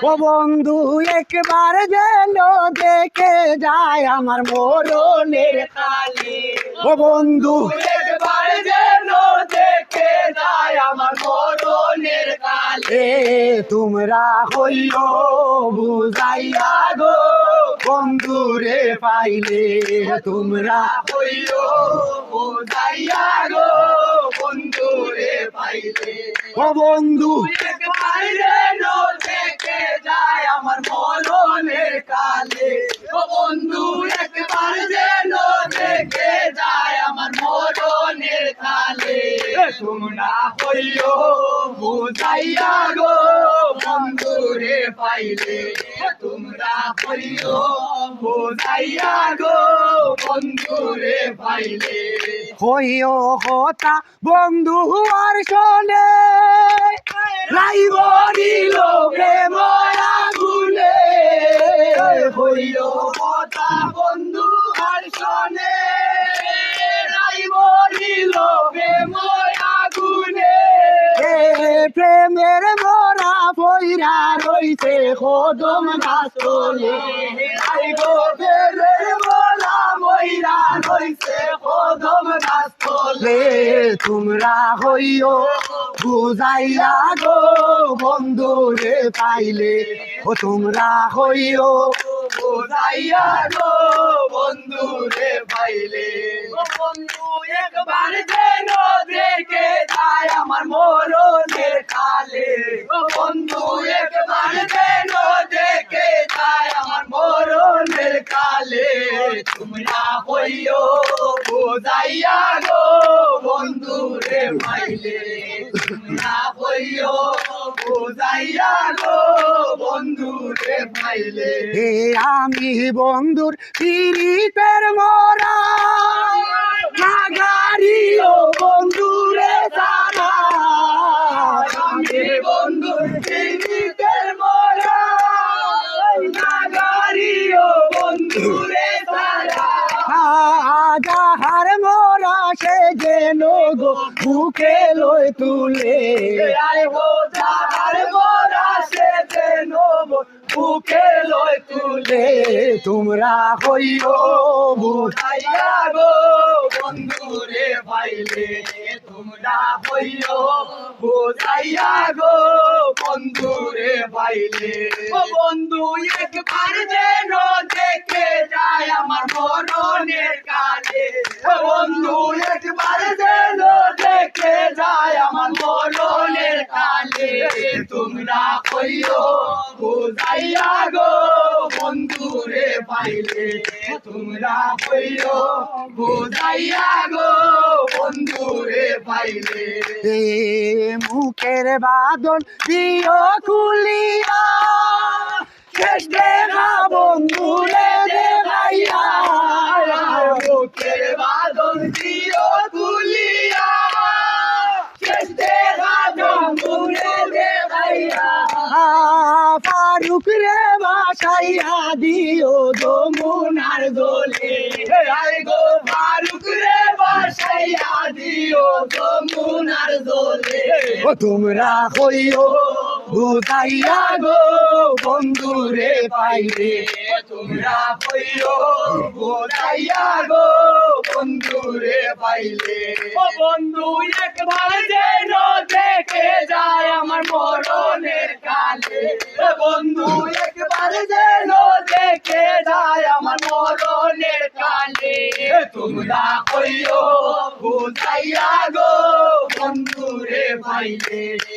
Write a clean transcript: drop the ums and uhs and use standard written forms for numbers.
ও বন্ধু একবার যেন দেখে যায় আমার মরণের কালে। ও বন্ধু একবার যেন দেখে যায় আমার মরণের কালে। তোমরা হইও বুঝাইয়া গো বন্ধুরে পাইলে। তোমরা হইও বুঝাইয়া গো বন্ধুরে পাইলে। ও বন্ধু একবার যেন দেখে যায় আমার মরণের কালে। ও বন্ধু একবার যেন দেখে যায় আমার মরণের কালে। তোমরা হইও বুঝাইয়া গো বন্ধুরে পাইলে। তোমরা হইও বুঝাইয়া গো বন্ধুরে পাইলে। হইও হতা বন্ধু আর শোনে রাইব দিল প্রেম আগুনে। হইও কথা বন্ধু আর শোনে। রাইব দিল প্রেম আগুনে। প্রেমের মরা পইরা রইছে কদম গাছ তলে। রাইব প্রেমের মোরা মইরা রইছে কদম গাছ তলে। তোমরা হইও বুঝাইয়া গো বন্ধুরে পাইলে। ও তোমরা হইও বুঝাইয়া গো বন্ধুরে পাইলে। ও বন্ধু একবার যেন দেখে যায় আমার মরণের কালে। ও বন্ধু একবার যেন দেখে যায় আমার মরণের কালে। তোমরা হইও বুঝাইয়া গো বন্ধুরে পাইলে। তোমরা হইও বুঝাইয়া গো বন্ধুরে পাইলে। আমি বন্ধুর পীড়িতের মরা নাগারিও বন্ধুরে জানা। আমি বন্ধুর পীড়িতের মরা নাগারিও বন্ধুরে জানা। যাহার মরা সে যেন গো বুকে লই তুলে। আয় গো যাহার মরা সে যেন বুকে লয় তুলে। তোমরা হইও বুঝাইয়া গো বন্ধুরে পাইলে। তোমরা হইও বুঝাইয়া গো বন্ধুরে পাইলে। ও বন্ধু একবার যেন দেখে যায় আমার মরণের কালে। ও বন্ধু একবার যেন দেখে যায় আমার মরণের কালে। তোমরা হইও বুঝাইয়া গো বন্ধুরে পাইলে। তোমরা হইও বুঝাইয়া গো বন্ধুরে পাইলে। মুখের বাদন দিও খুলিয়া শেষ দেখা বন্ধুরে দেখাইয়া। মুখের বাদন দিও তুলিয়া শেষ দেখা বন্ধুরে দেখাইয়া। ফারুক রে বাসাইয়া দিও যমুনার দোলে। আয় গো ফারুক রে বাসাইয়া দিও যমুনার দোলে। ও তোমরা হইও বুঝাইয়া গো বন্ধুরে পাইলে। তোমরা হইও বুঝাইয়া গো বন্ধুরে পাইলে। ও বন্ধু একবার যেন দেখে যায় আমার মরণের কালে। ও বন্ধু একবার যেন দেখে যায় আমার মরণের কালে। তোমরা হইও বুঝাইয়া গো বন্ধুরে পাইলে।